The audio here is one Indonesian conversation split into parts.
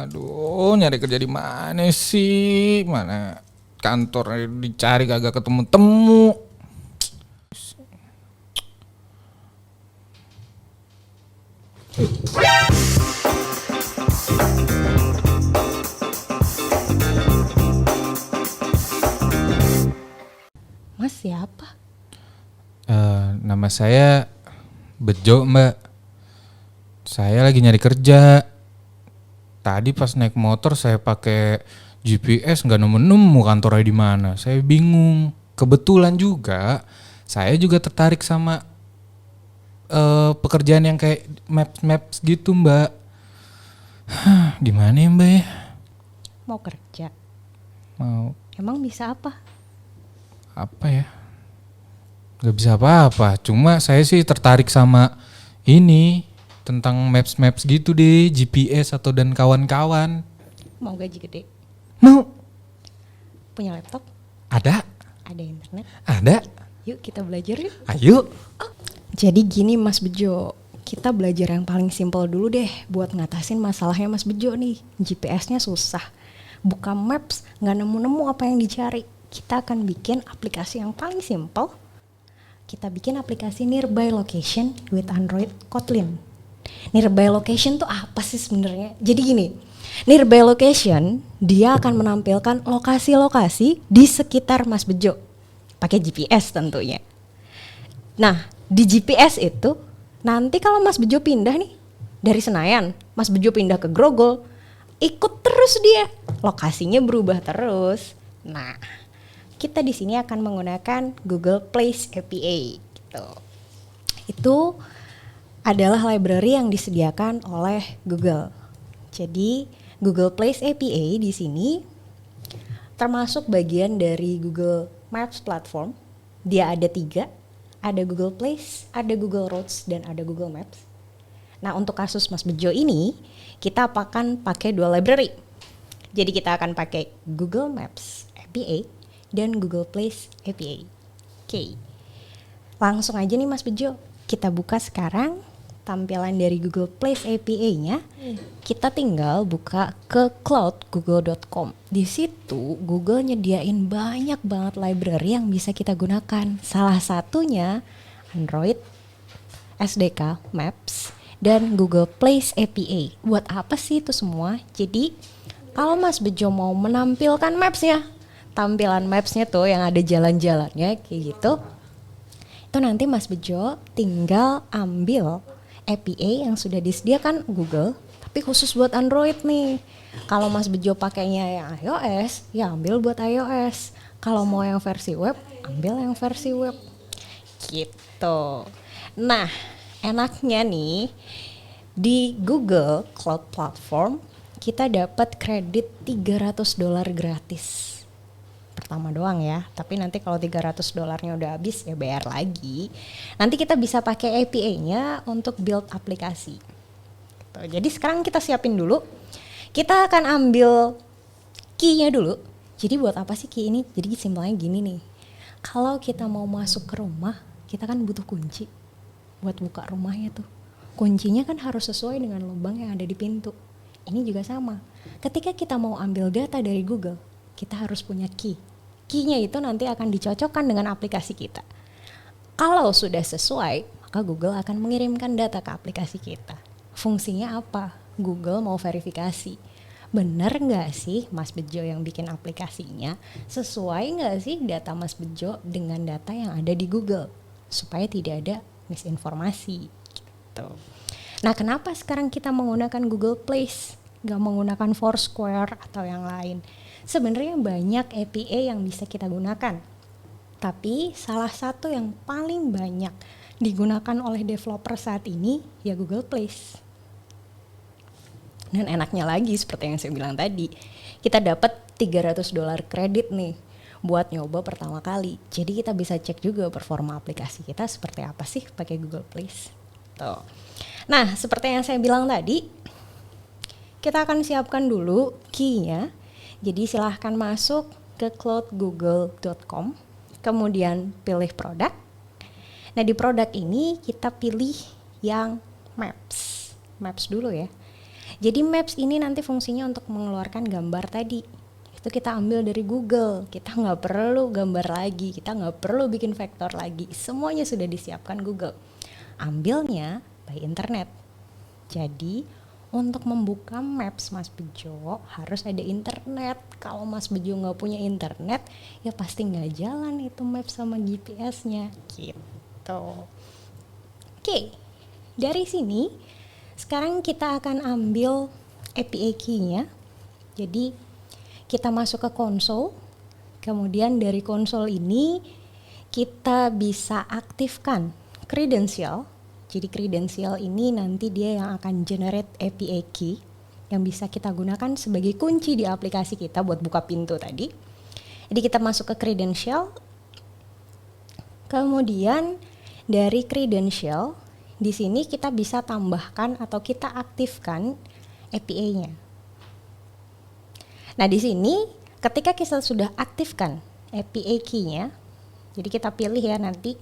Aduh, nyari kerja di mana sih? Mana kantor dicari kagak ketemu-temu. Mas siapa? Nama saya Bejo, Mbak. Saya lagi nyari kerja. Tadi pas naik motor saya pakai GPS nggak nemu kantornya di mana. Saya bingung. Kebetulan juga saya juga tertarik sama pekerjaan yang kayak maps gitu, Mbak. Gimana ya, Mbak ya? Mau kerja? Mau Emang bisa apa? apa ya? Gak bisa apa-apa. Cuma saya sih tertarik sama ini tentang maps gitu deh, GPS atau dan kawan-kawan. Mau gaji gede? Mau? Punya laptop? Ada? Ada internet? Ada? Yuk kita belajar yuk. Ayo. Jadi gini Mas Bejo, kita belajar yang paling simpel dulu deh buat ngatasin masalahnya Mas Bejo nih. GPS-nya susah, buka maps nggak nemu-nemu apa yang dicari. Kita akan bikin aplikasi yang paling simpel. Kita bikin aplikasi Nearby Location with Android Kotlin. Nearby Location tuh apa sih sebenarnya? Jadi gini, Nearby Location dia akan menampilkan lokasi-lokasi di sekitar Mas Bejo. Pakai GPS tentunya. Nah, di GPS itu nanti kalau Mas Bejo pindah nih dari Senayan, Mas Bejo pindah ke Grogol, ikut terus dia. Lokasinya berubah terus. Nah, kita di sini akan menggunakan Google Place API gitu. Itu adalah library yang disediakan oleh Google. Jadi Google Place API di sini termasuk bagian dari Google Maps platform. Dia ada 3, ada Google Place, ada Google Roads, dan ada Google Maps. Nah untuk kasus Mas Bejo ini kita akan pakai 2 library. Jadi kita akan pakai Google Maps API dan Google Place API. Oke. Langsung aja nih Mas Bejo, kita buka sekarang tampilan dari Google Place API-nya. Kita tinggal buka ke cloudgoogle.com. Di situ Google nyediain banyak banget library yang bisa kita gunakan. Salah satunya Android, SDK, Maps, dan Google Place API. Buat apa sih itu semua? Jadi kalau Mas Bejo mau menampilkan Maps-nya, tampilan Maps-nya tuh yang ada jalan-jalannya kayak gitu, itu nanti Mas Bejo tinggal ambil API yang sudah disediakan Google, tapi khusus buat Android nih. Kalau Mas Bejo pakainya yang iOS, ya ambil buat iOS. Kalau mau yang versi web, ambil yang versi web. Gitu. Nah, enaknya nih di Google Cloud Platform kita dapat kredit $300 gratis. Pertama doang ya, tapi nanti kalau $300 udah habis ya bayar lagi. Nanti kita bisa pakai API-nya untuk build aplikasi. Gitu. Jadi sekarang kita siapin dulu. Kita akan ambil key-nya dulu. Jadi buat apa sih key ini? Jadi simpelnya gini nih. Kalau kita mau masuk ke rumah, kita kan butuh kunci buat buka rumahnya tuh. Kuncinya kan harus sesuai dengan lubang yang ada di pintu. Ini juga sama. Ketika kita mau ambil data dari Google, kita harus punya key. Key-nya itu nanti akan dicocokkan dengan aplikasi kita. Kalau sudah sesuai, maka Google akan mengirimkan data ke aplikasi kita. Fungsinya apa? Google mau verifikasi. Benar nggak sih Mas Bejo yang bikin aplikasinya? Sesuai nggak sih data Mas Bejo dengan data yang ada di Google? Supaya tidak ada misinformasi. Gitu. Nah kenapa sekarang kita menggunakan Google Place? Nggak menggunakan Foursquare atau yang lain? Sebenarnya banyak API yang bisa kita gunakan. Tapi salah satu yang paling banyak digunakan oleh developer saat ini ya Google Place. Dan enaknya lagi seperti yang saya bilang tadi, kita dapat $300 kredit nih buat nyoba pertama kali. Jadi kita bisa cek juga performa aplikasi kita seperti apa sih pakai Google Place. Tuh. Nah, seperti yang saya bilang tadi, kita akan siapkan dulu key-nya. Jadi silahkan masuk ke cloudgoogle.com, kemudian pilih produk. Nah di produk ini kita pilih yang Maps dulu ya. Jadi Maps ini nanti fungsinya untuk mengeluarkan gambar tadi. Itu kita ambil dari Google. Kita nggak perlu gambar lagi, kita nggak perlu bikin vektor lagi. Semuanya sudah disiapkan Google. Ambilnya by internet. Jadi untuk membuka Maps Mas Bejo harus ada internet. Kalau Mas Bejo nggak punya internet, ya pasti nggak jalan itu Maps sama GPS-nya. Gitu. Oke, dari sini sekarang kita akan ambil API key-nya. Jadi kita masuk ke konsol. Kemudian dari konsol ini kita bisa aktifkan credential. Jadi credential ini nanti dia yang akan generate API key yang bisa kita gunakan sebagai kunci di aplikasi kita buat buka pintu tadi. Jadi kita masuk ke credential. Kemudian dari credential di sini kita bisa tambahkan atau kita aktifkan API-nya. Nah, di sini ketika kita sudah aktifkan API key-nya, jadi kita pilih ya nanti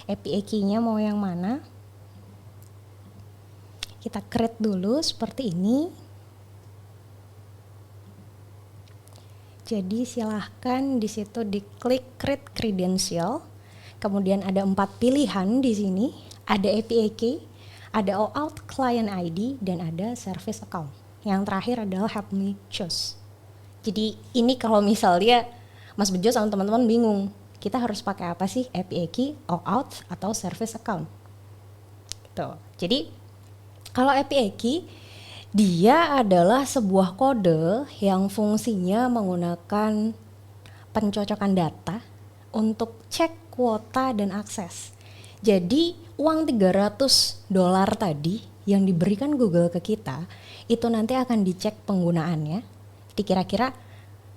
API key-nya mau yang mana. Kita create dulu seperti ini. Jadi silahkan di situ diklik create credential. Kemudian ada 4 pilihan di sini. Ada API key, ada OAuth client ID, dan ada service account. Yang terakhir adalah help me choose. Jadi ini kalau misalnya Mas Bejo sama teman-teman bingung, kita harus pakai apa sih? API key, OAuth, atau service account. Tuh. Jadi kalau API key, dia adalah sebuah kode yang fungsinya menggunakan pencocokan data untuk cek kuota dan akses. Jadi uang $300 tadi yang diberikan Google ke kita, itu nanti akan dicek penggunaannya. Kira-kira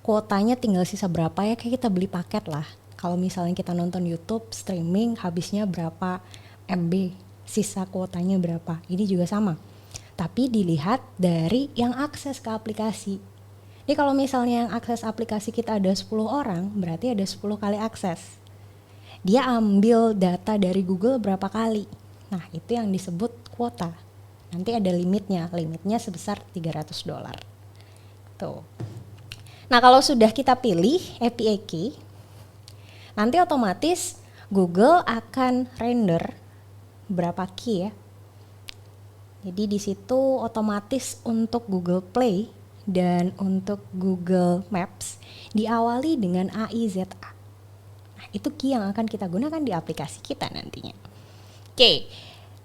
kuotanya tinggal sisa berapa ya, kayak kita beli paket lah. Kalau misalnya kita nonton YouTube, streaming, habisnya berapa MB, sisa kuotanya berapa. Ini juga sama. Tapi dilihat dari yang akses ke aplikasi. Jadi kalau misalnya yang akses aplikasi kita ada 10 orang, berarti ada 10 kali akses. Dia ambil data dari Google berapa kali. Nah, itu yang disebut kuota. Nanti ada limitnya sebesar $300. Tuh. Nah, kalau sudah kita pilih API key, nanti otomatis Google akan render berapa key ya. Jadi di situ otomatis untuk Google Play dan untuk Google Maps diawali dengan AIZA. Itu key yang akan kita gunakan di aplikasi kita nantinya. Oke,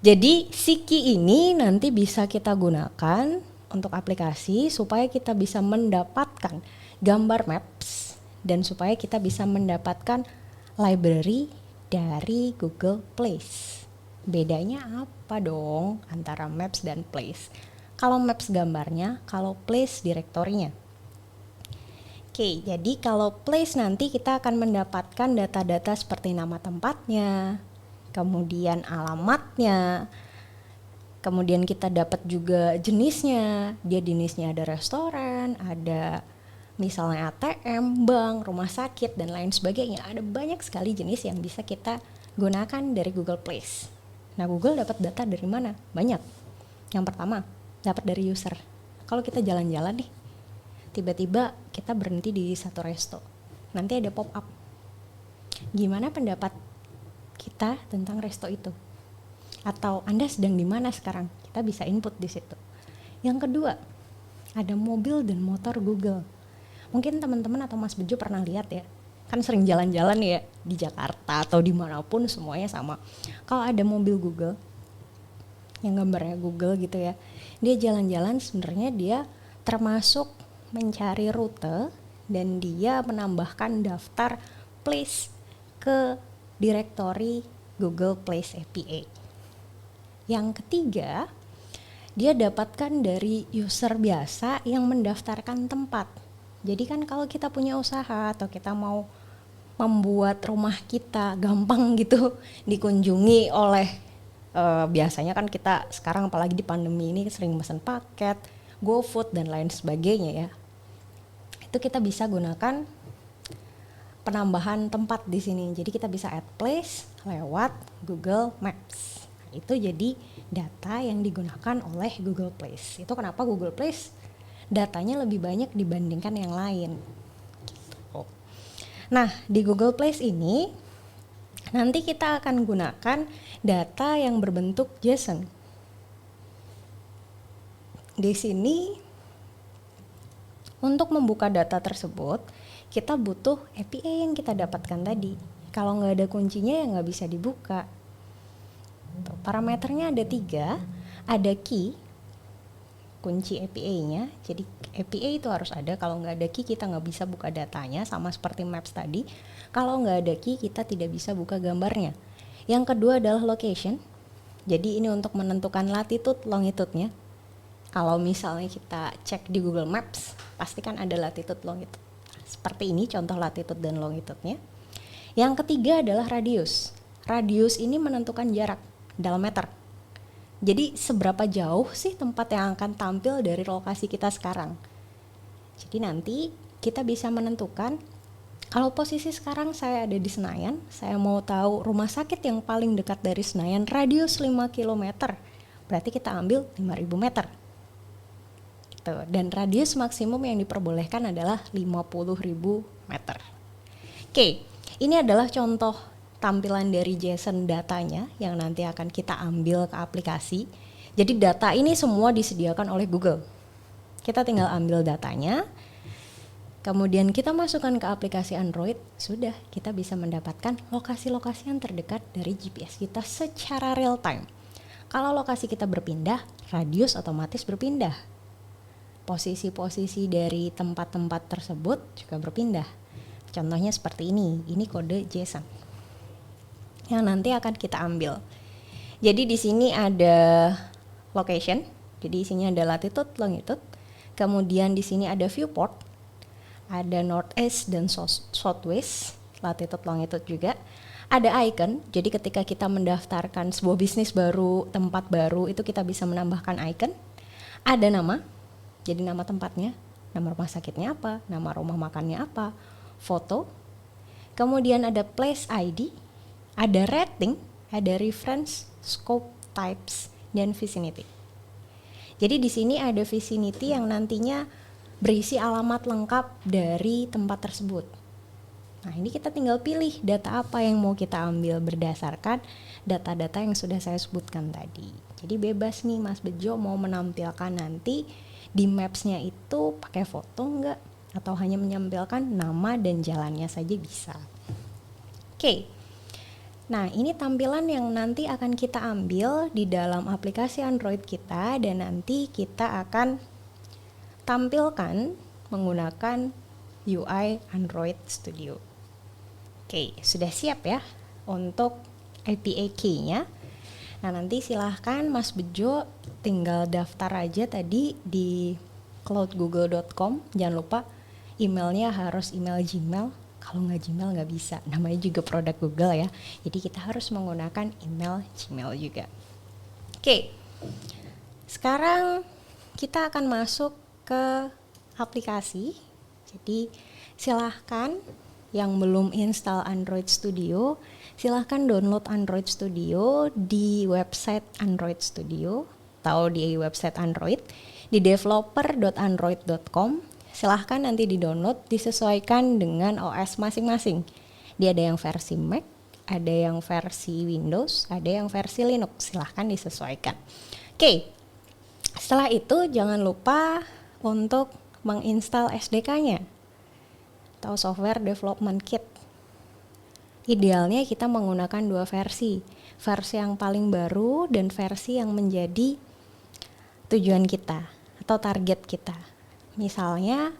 jadi si key ini nanti bisa kita gunakan untuk aplikasi supaya kita bisa mendapatkan gambar maps dan supaya kita bisa mendapatkan library dari Google Place. Bedanya apa dong antara maps dan place? Kalau maps gambarnya, kalau place direktorinya. Oke, jadi kalau place nanti kita akan mendapatkan data-data seperti nama tempatnya, kemudian alamatnya, kemudian kita dapat juga jenisnya. Dia jenisnya ada restoran, ada misalnya ATM, bank, rumah sakit, dan lain sebagainya. Ada banyak sekali jenis yang bisa kita gunakan dari Google Place. Nah, Google dapat data dari mana? Banyak. Yang pertama, dapat dari user. Kalau kita jalan-jalan nih, tiba-tiba kita berhenti di satu resto, nanti ada pop up. Gimana pendapat kita tentang resto itu? Atau Anda sedang di mana sekarang? Kita bisa input di situ. Yang kedua, ada mobil dan motor Google. Mungkin teman-teman atau Mas Bejo pernah lihat ya, kan sering jalan-jalan ya di Jakarta atau dimanapun semuanya sama. Kalau ada mobil Google, yang gambarnya Google gitu ya, dia jalan-jalan sebenarnya dia termasuk mencari rute dan dia menambahkan daftar place ke direktori Google Place API. Yang ketiga, dia dapatkan dari user biasa yang mendaftarkan tempat. Jadi kan kalau kita punya usaha atau kita mau membuat rumah kita gampang gitu dikunjungi oleh biasanya kan kita sekarang apalagi di pandemi ini sering pesan paket, GoFood dan lain sebagainya ya. Itu kita bisa gunakan penambahan tempat di sini. Jadi kita bisa add place lewat Google Maps. Itu jadi data yang digunakan oleh Google Place. Itu kenapa Google Place datanya lebih banyak dibandingkan yang lain. Gitu. Nah, di Google Place ini nanti kita akan gunakan data yang berbentuk JSON. Di sini untuk membuka data tersebut kita butuh API yang kita dapatkan tadi. Kalau nggak ada kuncinya ya nggak bisa dibuka. Parameternya ada 3, ada key, kunci API-nya. Jadi API itu harus ada, kalau nggak ada key kita nggak bisa buka datanya, sama seperti Maps tadi. Kalau nggak ada key kita tidak bisa buka gambarnya. Yang kedua adalah location. Jadi ini untuk menentukan latitude, longitude-nya. Kalau misalnya kita cek di Google Maps, pasti kan ada latitude, longitude. Seperti ini contoh latitude dan longitude-nya. Yang ketiga adalah radius. Radius ini menentukan jarak dalam meter. Jadi seberapa jauh sih tempat yang akan tampil dari lokasi kita sekarang. Jadi nanti kita bisa menentukan, kalau posisi sekarang saya ada di Senayan, saya mau tahu rumah sakit yang paling dekat dari Senayan radius 5 km. Berarti kita ambil 5.000 meter. Gitu. Dan radius maksimum yang diperbolehkan adalah 50.000 meter. Oke, ini adalah contoh tampilan dari JSON datanya yang nanti akan kita ambil ke aplikasi. Jadi data ini semua disediakan oleh Google. Kita tinggal ambil datanya, kemudian kita masukkan ke aplikasi Android, sudah kita bisa mendapatkan lokasi-lokasi yang terdekat dari GPS kita secara real time. Kalau lokasi kita berpindah, radius otomatis berpindah. Posisi-posisi dari tempat-tempat tersebut juga berpindah. Contohnya seperti ini kode JSON yang nanti akan kita ambil. Jadi di sini ada location, jadi isinya ada latitude, longitude. Kemudian di sini ada viewport, ada northeast dan southwest, latitude, longitude juga. Ada icon, jadi ketika kita mendaftarkan sebuah bisnis baru, tempat baru, itu kita bisa menambahkan icon. Ada nama, jadi nama tempatnya, nama rumah sakitnya apa, nama rumah makannya apa, foto. Kemudian ada place ID, ada rating, ada reference, scope, types, dan vicinity. Jadi di sini ada vicinity yang nantinya berisi alamat lengkap dari tempat tersebut. Nah, ini kita tinggal pilih data apa yang mau kita ambil berdasarkan data-data yang sudah saya sebutkan tadi. Jadi bebas nih Mas Bejo mau menampilkan nanti di Maps-nya itu pakai foto enggak, atau hanya menampilkan nama dan jalannya saja bisa. Oke. Nah, ini tampilan yang nanti akan kita ambil di dalam aplikasi Android kita, dan nanti kita akan tampilkan menggunakan UI Android Studio. Oke, sudah siap ya untuk API key-nya. Nah, nanti silahkan Mas Bejo tinggal daftar aja tadi di cloudgoogle.com. Jangan lupa emailnya harus email Gmail. Kalau nggak Gmail nggak bisa, namanya juga produk Google ya. Jadi kita harus menggunakan email Gmail juga. Oke, sekarang kita akan masuk ke aplikasi. Jadi silahkan yang belum install Android Studio, silahkan download Android Studio di website Android Studio atau di website Android di developer.android.com. Silahkan nanti di-download, disesuaikan dengan OS masing-masing. Dia ada yang versi Mac, ada yang versi Windows, ada yang versi Linux. Silahkan disesuaikan. Oke, setelah itu jangan lupa untuk menginstal SDK-nya atau Software Development Kit. Idealnya kita menggunakan 2 versi. Versi yang paling baru dan versi yang menjadi tujuan kita atau target kita. Misalnya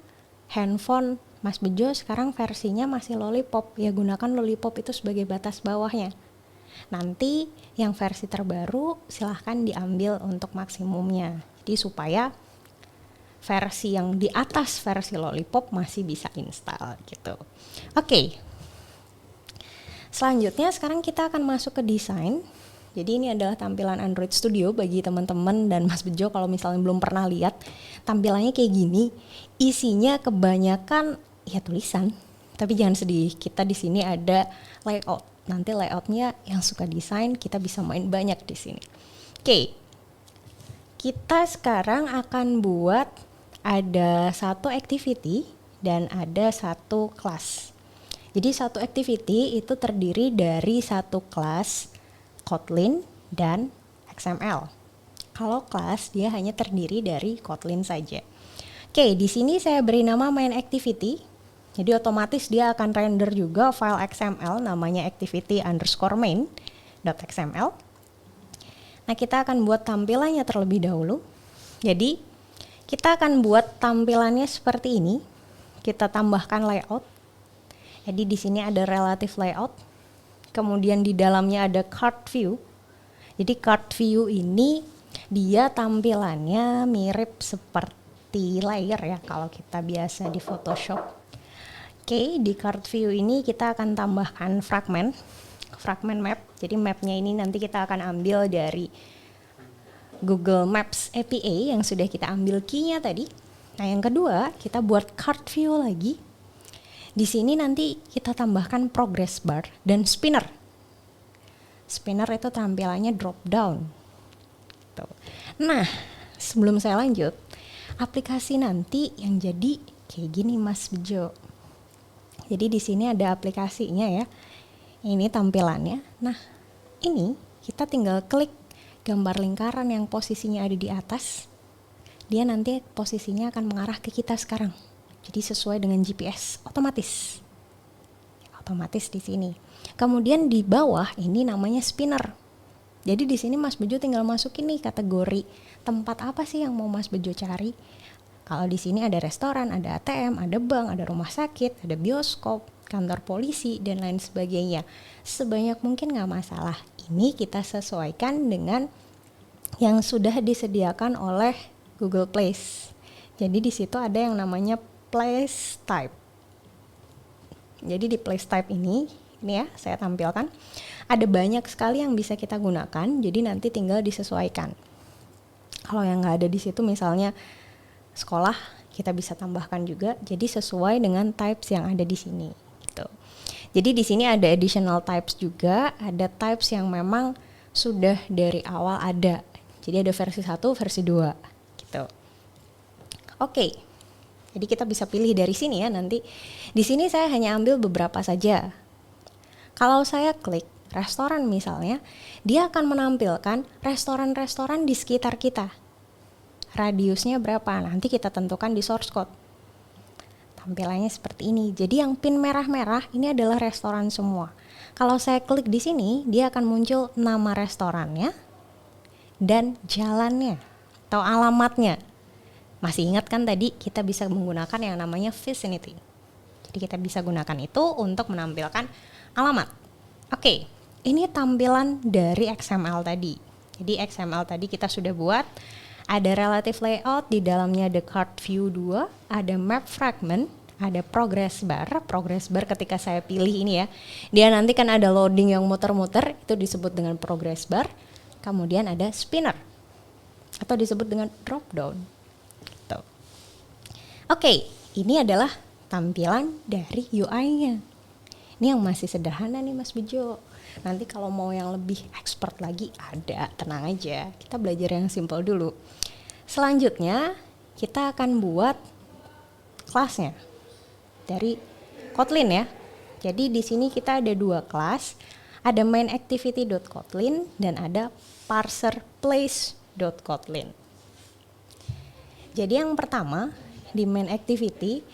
handphone Mas Bejo sekarang versinya masih Lollipop, ya gunakan Lollipop itu sebagai batas bawahnya. Nanti yang versi terbaru silahkan diambil untuk maksimumnya. Jadi supaya versi yang di atas versi Lollipop masih bisa install gitu. Oke. Selanjutnya sekarang kita akan masuk ke desain. Jadi ini adalah tampilan Android Studio bagi teman-teman dan Mas Bejo kalau misalnya belum pernah lihat, tampilannya kayak gini. Isinya kebanyakan ya tulisan. Tapi jangan sedih, kita di sini ada layout. nanti layoutnya yang suka desain kita bisa main banyak di sini. Oke, kita sekarang akan buat ada satu activity dan ada satu kelas. Jadi satu activity itu terdiri dari satu kelas Kotlin dan XML. Kalau kelas dia hanya terdiri dari Kotlin saja. Oke, di sini saya beri nama main activity. Jadi otomatis dia akan render juga file XML namanya activity_main.xml. Nah, kita akan buat tampilannya terlebih dahulu. Jadi kita akan buat tampilannya seperti ini. Kita tambahkan layout. Jadi di sini ada relative layout. Kemudian di dalamnya ada card view. Jadi card view ini dia tampilannya mirip seperti layer ya kalau kita biasa di Photoshop. Oke, di card view ini kita akan tambahkan fragment map. Jadi mapnya ini nanti kita akan ambil dari Google Maps API yang sudah kita ambil key-nya tadi. Nah, yang kedua kita buat card view lagi. Di sini nanti kita tambahkan progress bar dan spinner. Spinner itu tampilannya drop down. Tuh. Nah, sebelum saya lanjut, aplikasi nanti yang jadi kayak gini Mas Bejo. Jadi di sini ada aplikasinya ya. Ini tampilannya. Nah, ini kita tinggal klik gambar lingkaran yang posisinya ada di atas. Dia nanti posisinya akan mengarah ke kita sekarang. Jadi sesuai dengan GPS otomatis. Otomatis di sini. Kemudian di bawah ini namanya spinner. Jadi di sini Mas Bejo tinggal masukin nih kategori tempat apa sih yang mau Mas Bejo cari. Kalau di sini ada restoran, ada ATM, ada bank, ada rumah sakit, ada bioskop, kantor polisi, dan lain sebagainya. Sebanyak mungkin nggak masalah. Ini kita sesuaikan dengan yang sudah disediakan oleh Google Place. Jadi di situ ada yang namanya Place Type. Jadi di Place Type ini ya saya tampilkan. Ada banyak sekali yang bisa kita gunakan. Jadi nanti tinggal disesuaikan. Kalau yang nggak ada di situ misalnya sekolah kita bisa tambahkan juga jadi sesuai dengan types yang ada di sini gitu. Jadi di sini ada additional types juga, ada types yang memang sudah dari awal ada. Jadi ada versi 1, versi 2 gitu. Oke. Jadi kita bisa pilih dari sini ya nanti. Di sini saya hanya ambil beberapa saja. Kalau saya klik restoran misalnya, dia akan menampilkan restoran-restoran di sekitar kita. Radiusnya berapa? Nanti kita tentukan di source code. Tampilannya seperti ini. Jadi yang pin merah-merah ini adalah restoran semua. Kalau saya klik di sini, dia akan muncul nama restorannya dan jalannya atau alamatnya. Masih ingat kan tadi kita bisa menggunakan yang namanya vicinity. Jadi kita bisa gunakan itu untuk menampilkan alamat. Oke, ini tampilan dari XML tadi. Jadi XML tadi kita sudah buat. Ada relative layout, di dalamnya ada card view 2, ada map fragment, ada progress bar. Progress bar ketika saya pilih ini ya, dia nanti kan ada loading yang muter-muter, itu disebut dengan progress bar. Kemudian ada spinner, atau disebut dengan drop down. Gitu. Oke, ini adalah tampilan dari UI-nya. Ini yang masih sederhana nih Mas Bejo. Nanti kalau mau yang lebih expert lagi ada, tenang aja. Kita belajar yang simple dulu. Selanjutnya kita akan buat kelasnya dari Kotlin ya. Jadi di sini kita ada 2 kelas, ada mainActivity.kotlin dan ada parserplace.kotlin. Jadi yang pertama di mainActivity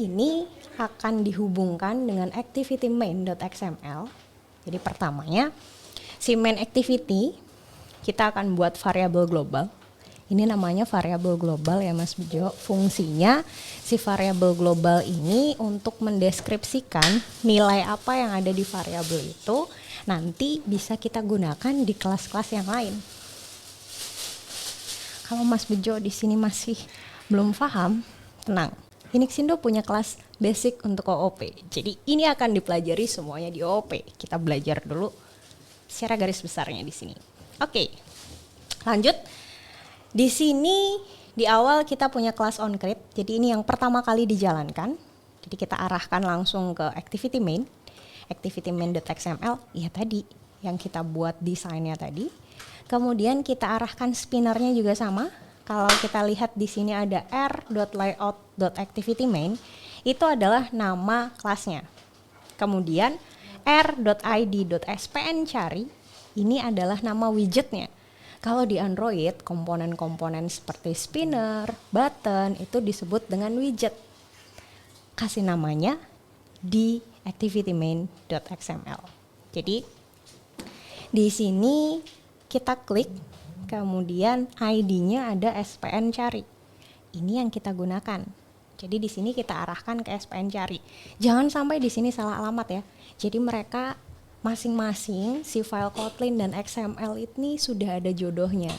ini akan dihubungkan dengan activity_main.xml. Jadi pertamanya si main activity kita akan buat variabel global. Ini namanya variabel global ya Mas Bejo. Fungsinya si variabel global ini untuk mendeskripsikan nilai apa yang ada di variabel itu nanti bisa kita gunakan di kelas-kelas yang lain. Kalau Mas Bejo di sini masih belum paham, tenang. Inixindo punya kelas basic untuk OOP. Jadi ini akan dipelajari semuanya di OOP. Kita belajar dulu secara garis besarnya di sini. Oke. Lanjut. Di sini di awal kita punya kelas onCreate. Jadi ini yang pertama kali dijalankan. Jadi kita arahkan langsung ke activity main. activity main.xml, ya tadi yang kita buat desainnya tadi. Kemudian kita arahkan spinnernya juga sama. Kalau kita lihat di sini ada r.layout.activityMain, itu adalah nama kelasnya. Kemudian r.id.spncari, ini adalah nama widgetnya. Kalau di Android, komponen-komponen seperti spinner, button, itu disebut dengan widget. Kasih namanya di activityMain.xml. Jadi di sini kita klik, kemudian ID-nya ada SPN cari. Ini yang kita gunakan. Jadi di sini kita arahkan ke SPN cari. Jangan sampai di sini salah alamat ya. Jadi mereka masing-masing si file Kotlin dan XML ini sudah ada jodohnya.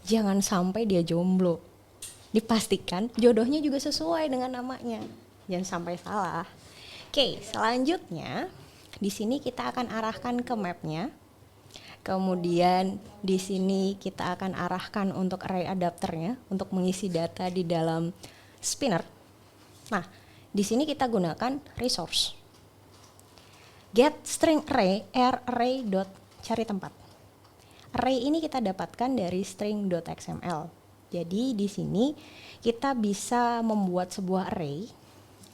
Jangan sampai dia jomblo. Dipastikan jodohnya juga sesuai dengan namanya. Jangan sampai salah. Oke, selanjutnya di sini kita akan arahkan ke mapnya. Kemudian di sini kita akan arahkan untuk array adapternya untuk mengisi data di dalam spinner. Nah, di sini kita gunakan resource. Get string array dot cari tempat. Array ini kita dapatkan dari string.xml. Jadi di sini kita bisa membuat sebuah array.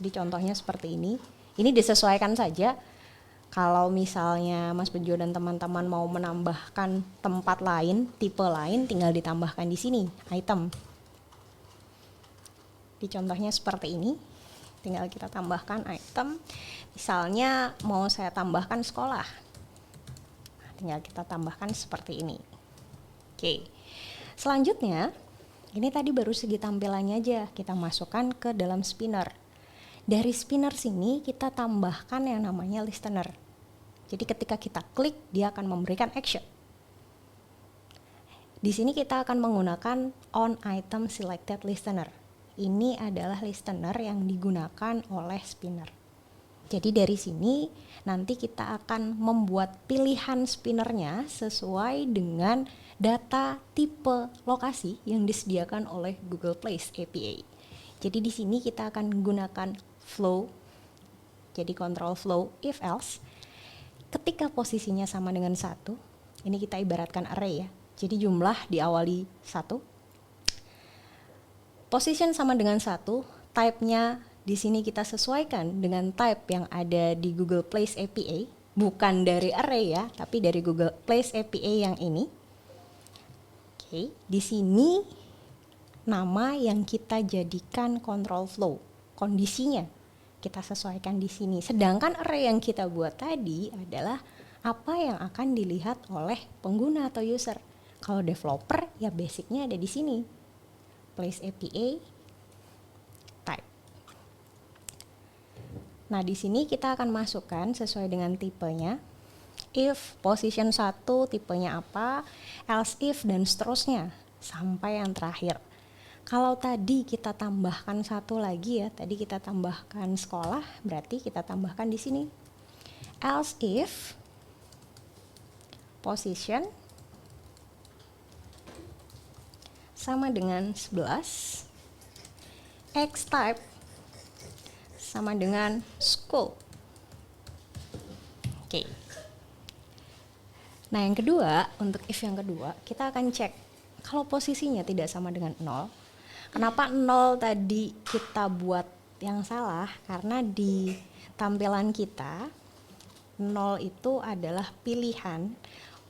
Di contohnya seperti ini. Ini disesuaikan saja. Kalau misalnya Mas Bejo dan teman-teman mau menambahkan tempat lain, tipe lain, tinggal ditambahkan di sini, item. Di contohnya seperti ini, tinggal kita tambahkan item. Misalnya mau saya tambahkan sekolah, tinggal kita tambahkan seperti ini. Oke, selanjutnya, ini tadi baru segi tampilannya aja, kita masukkan ke dalam spinner. Dari spinner sini kita tambahkan yang namanya listener. Jadi ketika kita klik, dia akan memberikan action. Di sini kita akan menggunakan on item selected listener. Ini adalah listener yang digunakan oleh spinner. Jadi dari sini nanti kita akan membuat pilihan spinnernya sesuai dengan data tipe lokasi yang disediakan oleh Google Place API. Jadi di sini kita akan gunakan flow. Jadi control flow if else. Ketika posisinya sama dengan 1, ini kita ibaratkan array ya. Jadi jumlah diawali 1. Position sama dengan 1, type-nya di sini kita sesuaikan dengan type yang ada di Google Place API, bukan dari array ya, tapi dari Google Place API yang ini. Oke, di sini nama yang kita jadikan control flow, kondisinya kita sesuaikan di sini. Sedangkan array yang kita buat tadi adalah apa yang akan dilihat oleh pengguna atau user. Kalau developer ya basicnya ada di sini. Place API type. Nah, di sini kita akan masukkan sesuai dengan tipenya. If position 1 tipenya apa, else if dan seterusnya sampai yang terakhir. Kalau tadi kita tambahkan satu lagi ya, tadi kita tambahkan sekolah, berarti kita tambahkan di sini. Else if position sama dengan 11, X type sama dengan school. Oke. Nah, yang kedua, untuk if yang kedua, kita akan cek kalau posisinya tidak sama dengan 0. Kenapa 0 tadi kita buat yang salah? Karena di tampilan kita 0 itu adalah pilihan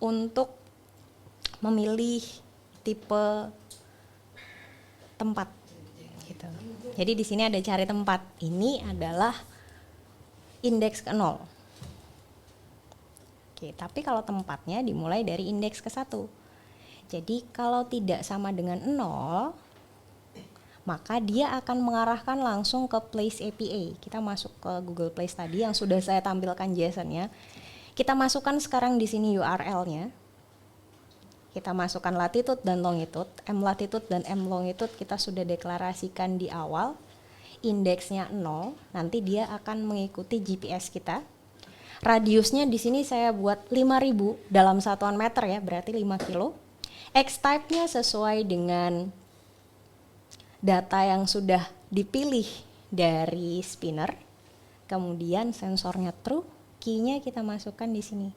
untuk memilih tipe tempat gitu. Jadi di sini ada cari tempat. Ini adalah indeks ke 0. Oke, tapi kalau tempatnya dimulai dari indeks ke 1. Jadi kalau tidak sama dengan 0, maka dia akan mengarahkan langsung ke Place API. Kita masuk ke Google Place tadi yang sudah saya tampilkan JSON-nya. Kita masukkan sekarang di sini URL-nya. Kita masukkan latitude dan longitude. M latitude dan M longitude kita sudah deklarasikan di awal. Indeksnya 0, nanti dia akan mengikuti GPS kita. Radiusnya di sini saya buat 5000 dalam satuan meter ya, berarti 5 kilo. X type-nya sesuai dengan data yang sudah dipilih dari spinner. Kemudian sensornya true, Key-nya kita masukkan di sini.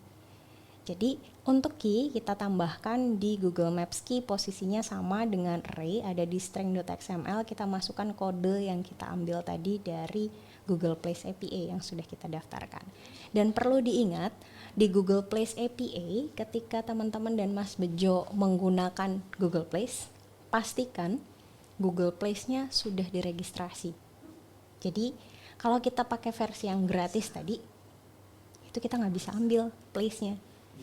Jadi untuk key kita tambahkan di Google Maps key, posisinya sama dengan array, ada di string.xml, kita masukkan kode yang kita ambil tadi dari Google Place API yang sudah kita daftarkan. Dan perlu diingat, di Google Place API ketika teman-teman dan Mas Bejo menggunakan Google Place, pastikan Google Place-nya sudah diregistrasi. Jadi kalau kita pakai versi yang gratis tadi, itu kita nggak bisa ambil place-nya.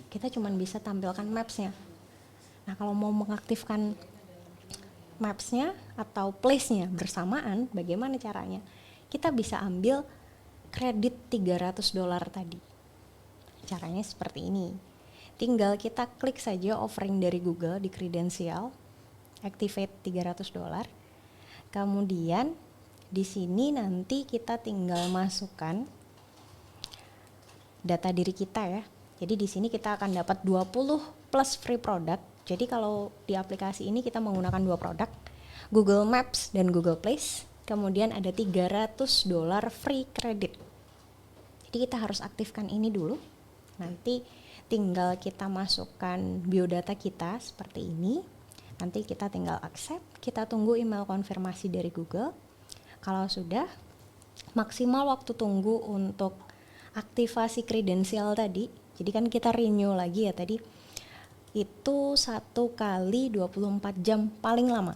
Kita cuma bisa tampilkan maps-nya. Nah, kalau mau mengaktifkan maps-nya atau place-nya bersamaan, bagaimana caranya? Kita bisa ambil kredit $300 tadi. Caranya seperti ini. Tinggal kita klik saja offering dari Google di kredensial, activate $300. Kemudian di sini nanti kita tinggal masukkan data diri kita ya. Jadi di sini kita akan dapat 20 plus free product. Jadi kalau di aplikasi ini kita menggunakan 2 produk, Google Maps dan Google Place. Kemudian ada $300 free credit. Jadi kita harus aktifkan ini dulu. Nanti tinggal kita masukkan biodata kita seperti ini. Nanti kita tinggal accept, kita tunggu email konfirmasi dari Google. Kalau sudah, maksimal waktu tunggu untuk aktivasi kredensial tadi. Jadi kan kita renew lagi ya tadi. Itu 1 kali 24 jam paling lama.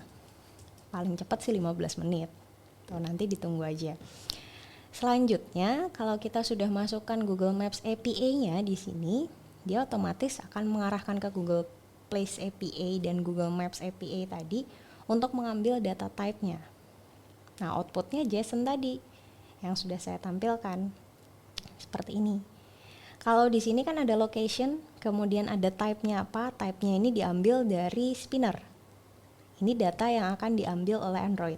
Paling cepat sih 15 menit. Tuh nanti ditunggu aja. Selanjutnya, kalau kita sudah masukkan Google Maps API-nya di sini, dia otomatis akan mengarahkan ke Google Place API dan Google Maps API tadi untuk mengambil data type-nya. Nah, outputnya JSON tadi yang sudah saya tampilkan. Seperti ini. Kalau di sini kan ada location, kemudian ada type-nya apa? Type-nya ini diambil dari Spinner. Ini data yang akan diambil oleh Android.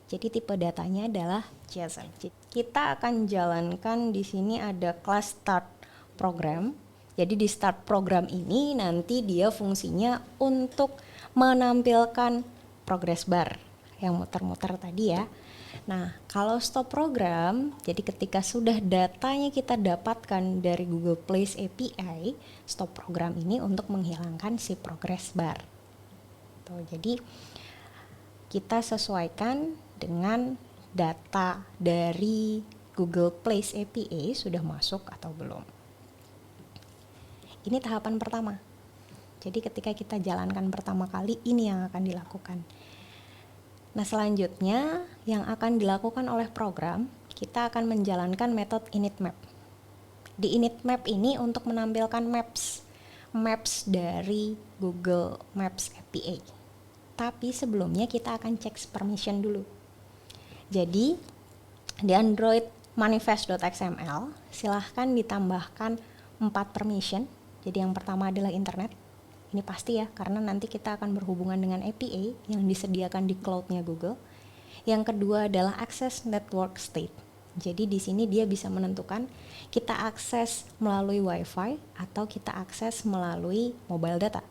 Jadi tipe datanya adalah JSON. Kita akan jalankan di sini ada class start program. Jadi di start program ini nanti dia fungsinya untuk menampilkan progress bar yang muter-muter tadi ya. Nah, kalau stop program, jadi ketika sudah datanya kita dapatkan dari Google Place API, stop program ini untuk menghilangkan si progress bar. Tuh, jadi kita sesuaikan dengan data dari Google Place API sudah masuk atau belum. Ini tahapan pertama. Jadi ketika kita jalankan pertama kali, ini yang akan dilakukan. Nah, selanjutnya yang akan dilakukan oleh program, kita akan menjalankan metode initMap. Di initMap ini untuk menampilkan maps dari Google Maps API. Tapi sebelumnya kita akan cek permission dulu. Jadi di Android manifest.xml silahkan ditambahkan 4 permission. Jadi yang pertama adalah internet. Ini pasti ya, karena nanti kita akan berhubungan dengan API yang disediakan di cloud-nya Google. Yang kedua adalah access network state. Jadi di sini dia bisa menentukan kita akses melalui WiFi atau kita akses melalui mobile data.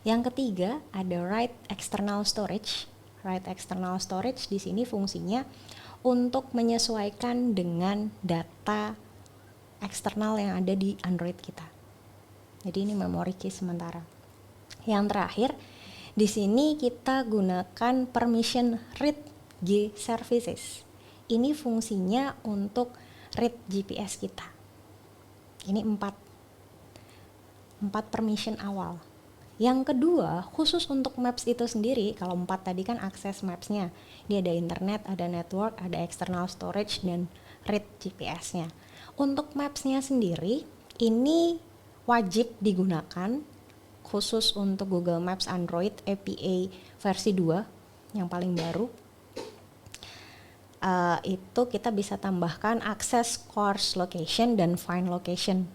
Yang ketiga ada write external storage. Write external storage di sini fungsinya untuk menyesuaikan dengan data eksternal yang ada di Android kita. Jadi ini memory key sementara. Yang terakhir, di sini kita gunakan permission read G services. Ini fungsinya untuk read GPS kita. Ini 4 permission awal. Yang kedua, khusus untuk maps itu sendiri, kalau 4 tadi kan akses maps-nya. Dia ada internet, ada network, ada external storage, dan read GPS-nya. Untuk maps-nya sendiri, ini wajib digunakan khusus untuk Google Maps Android API versi 2 yang paling baru. Itu kita bisa tambahkan access course location dan find location.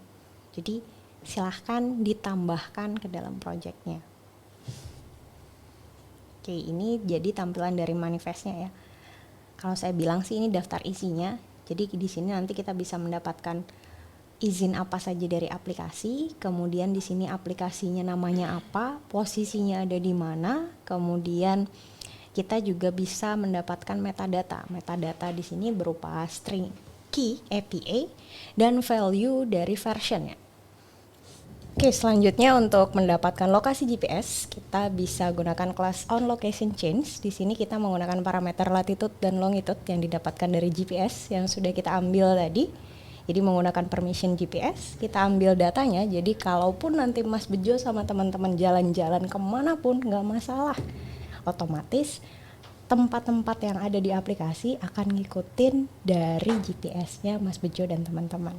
Jadi silahkan ditambahkan ke dalam projectnya. Oke, ini jadi tampilan dari manifestnya ya. Kalau saya bilang sih ini daftar isinya. Jadi di sini nanti kita bisa mendapatkan izin apa saja dari aplikasi, kemudian di sini aplikasinya namanya apa, posisinya ada di mana, kemudian kita juga bisa mendapatkan metadata. Metadata di sini berupa string key APA, dan value dari versionnya. Oke, selanjutnya untuk mendapatkan lokasi GPS, kita bisa gunakan kelas onLocationChange. Di sini kita menggunakan parameter latitude dan longitude yang didapatkan dari GPS yang sudah kita ambil tadi. Jadi menggunakan permission GPS, kita ambil datanya. Jadi kalaupun nanti Mas Bejo sama teman-teman jalan-jalan kemanapun, nggak masalah. Otomatis tempat-tempat yang ada di aplikasi akan ngikutin dari GPS-nya Mas Bejo dan teman-teman.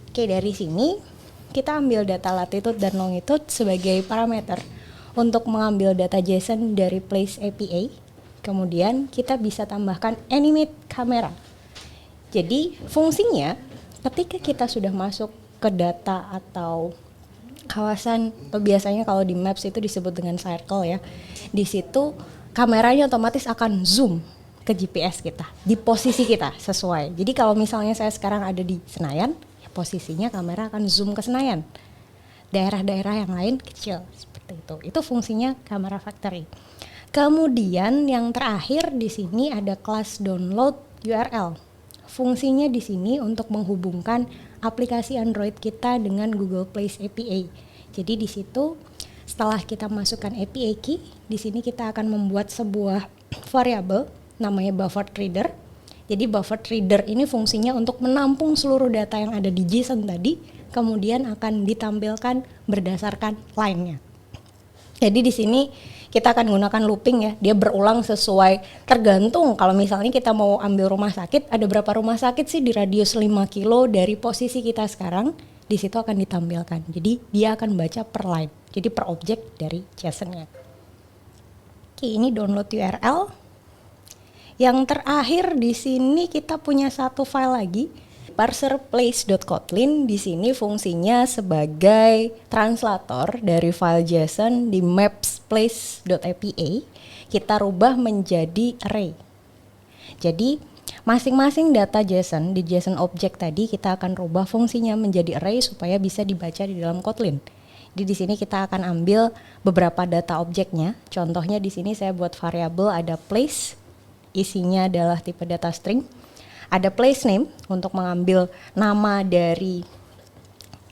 Oke, dari sini kita ambil data latitude dan longitude sebagai parameter untuk mengambil data JSON dari Place APA. Kemudian kita bisa tambahkan animate camera. Jadi fungsinya ketika kita sudah masuk ke data atau kawasan, biasanya kalau di Maps itu disebut dengan circle ya. Di situ kameranya otomatis akan zoom ke GPS kita, di posisi kita sesuai. Jadi kalau misalnya saya sekarang ada di Senayan, posisinya kamera akan zoom ke Senayan. Daerah-daerah yang lain kecil seperti itu. Itu fungsinya kamera factory. Kemudian yang terakhir di sini ada kelas download URL. Fungsinya di sini untuk menghubungkan aplikasi Android kita dengan Google Play APA. Jadi di situ setelah kita masukkan APA key, di sini kita akan membuat sebuah variabel namanya buffered reader. Jadi buffered reader ini fungsinya untuk menampung seluruh data yang ada di JSON tadi, kemudian akan ditampilkan berdasarkan line-nya. Jadi di sini kita akan gunakan looping ya, dia berulang sesuai tergantung kalau misalnya kita mau ambil rumah sakit, ada berapa rumah sakit sih di radius 5 kilo dari posisi kita sekarang, di situ akan ditampilkan. Jadi dia akan baca per line, jadi per objek dari JSON-nya. Oke, ini download URL. Yang terakhir di sini kita punya satu file lagi, parserplace.kotlin. Di sini fungsinya sebagai translator dari file JSON di mapsplace.apa. Kita rubah menjadi array. Jadi masing-masing data JSON di JSON object tadi kita akan rubah fungsinya menjadi array supaya bisa dibaca di dalam Kotlin. Jadi di sini kita akan ambil beberapa data objeknya. Contohnya di sini saya buat variabel ada place, isinya adalah tipe data string. Ada place name untuk mengambil nama dari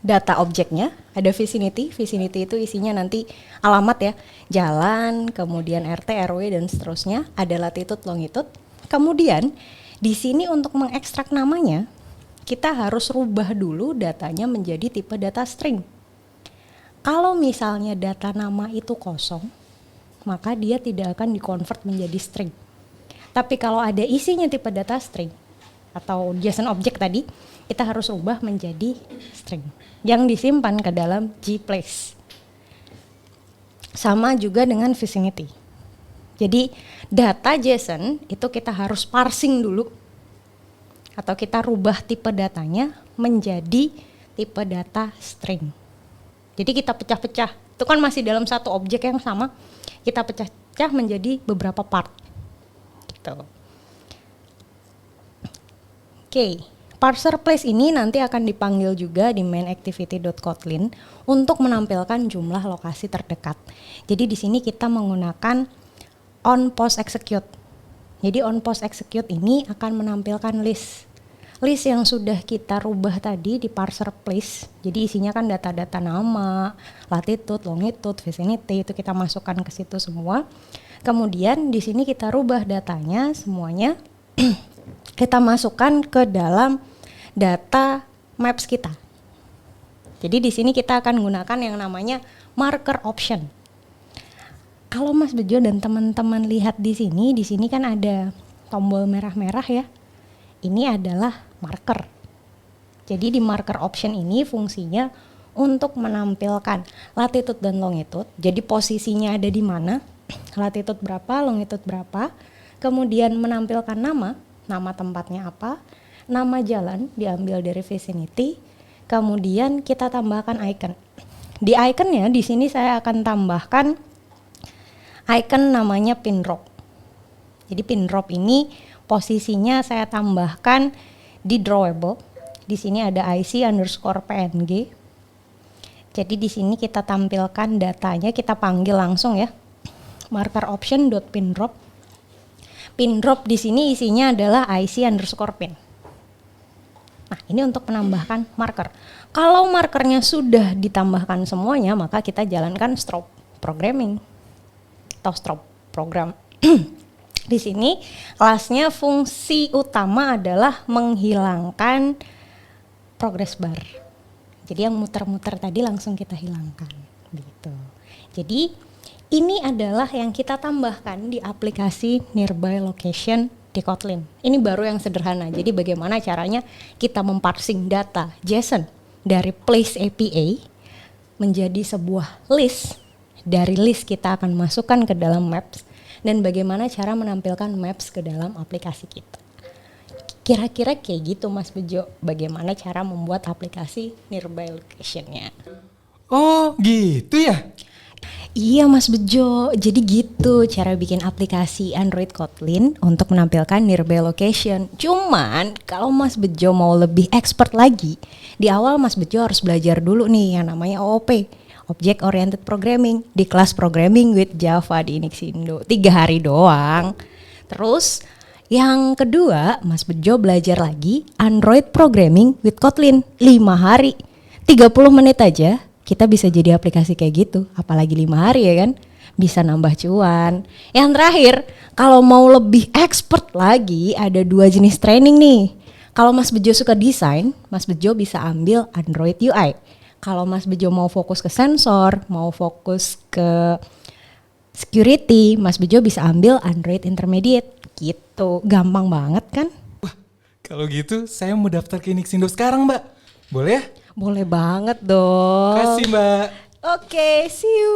data objeknya. Ada vicinity, vicinity itu isinya nanti alamat ya, jalan, kemudian RT, RW dan seterusnya. Ada latitude, longitude. Kemudian di sini untuk mengekstrak namanya, kita harus rubah dulu datanya menjadi tipe data string. Kalau misalnya data nama itu kosong, maka dia tidak akan dikonvert menjadi string. Tapi kalau ada isinya tipe data string atau JSON object tadi, kita harus ubah menjadi string yang disimpan ke dalam gplace. Sama juga dengan vicinity. Jadi data JSON itu kita harus parsing dulu atau kita rubah tipe datanya menjadi tipe data string. Jadi kita pecah-pecah, itu kan masih dalam satu objek yang sama, kita pecah-pecah menjadi beberapa part. Oke, parser place ini nanti akan dipanggil juga di mainActivity.kotlin untuk menampilkan jumlah lokasi terdekat. Jadi di sini kita menggunakan onPostExecute. Jadi onPostExecute ini akan menampilkan list yang sudah kita rubah tadi di parser place. Jadi isinya kan data-data nama, latitude, longitude, vicinity, itu kita masukkan ke situ semua. Kemudian di sini kita rubah datanya semuanya, kita masukkan ke dalam data maps kita. Jadi di sini kita akan gunakan yang namanya marker option. Kalau Mas Bejo dan teman-teman lihat di sini kan ada tombol merah-merah ya. Ini adalah marker. Jadi di marker option ini fungsinya untuk menampilkan latitude dan longitude. Jadi posisinya ada di mana? Latitude berapa, longitude berapa, kemudian menampilkan nama tempatnya apa, nama jalan diambil dari vicinity, kemudian kita tambahkan icon. Di iconnya di sini saya akan tambahkan icon namanya pin drop. Jadi pin drop ini posisinya saya tambahkan di drawable. Di sini ada IC_PNG. Jadi di sini kita tampilkan datanya, kita panggil langsung ya. Marker option.pinDrop. Pin drop di sini isinya adalah IC_pin. Nah, ini untuk menambahkan marker. Kalau markernya sudah ditambahkan semuanya, maka kita jalankan strobe programming atau strobe program. Di sini kelasnya fungsi utama adalah menghilangkan progress bar. Jadi yang muter-muter tadi langsung kita hilangkan gitu. Jadi ini adalah yang kita tambahkan di aplikasi Nearby Location di Kotlin. Ini baru yang sederhana. Jadi bagaimana caranya kita memparsing data JSON dari Place API menjadi sebuah list. Dari list kita akan masukkan ke dalam Maps dan bagaimana cara menampilkan Maps ke dalam aplikasi kita. Kira-kira kayak gitu Mas Bejo, bagaimana cara membuat aplikasi Nearby Location-nya. Oh gitu ya? Iya Mas Bejo, jadi gitu cara bikin aplikasi Android Kotlin untuk menampilkan Nearby Location. Cuman kalau Mas Bejo mau lebih expert lagi, di awal Mas Bejo harus belajar dulu nih yang namanya OOP, Object Oriented Programming, di kelas Programming with Java di Inixindo. 3 hari doang. Terus yang kedua, Mas Bejo belajar lagi Android Programming with Kotlin 5 hari. 30 menit aja kita bisa jadi aplikasi kayak gitu, apalagi 5 hari ya kan, bisa nambah cuan. Yang terakhir, kalau mau lebih expert lagi, ada 2 jenis training nih. Kalau Mas Bejo suka desain, Mas Bejo bisa ambil Android UI. Kalau Mas Bejo mau fokus ke sensor, mau fokus ke security, Mas Bejo bisa ambil Android Intermediate. Gitu, gampang banget kan? Wah, kalau gitu saya mau daftar ke Inixindo sekarang, Mbak. Boleh ya? Boleh banget dong. Kasih, Mbak. Oke, see you.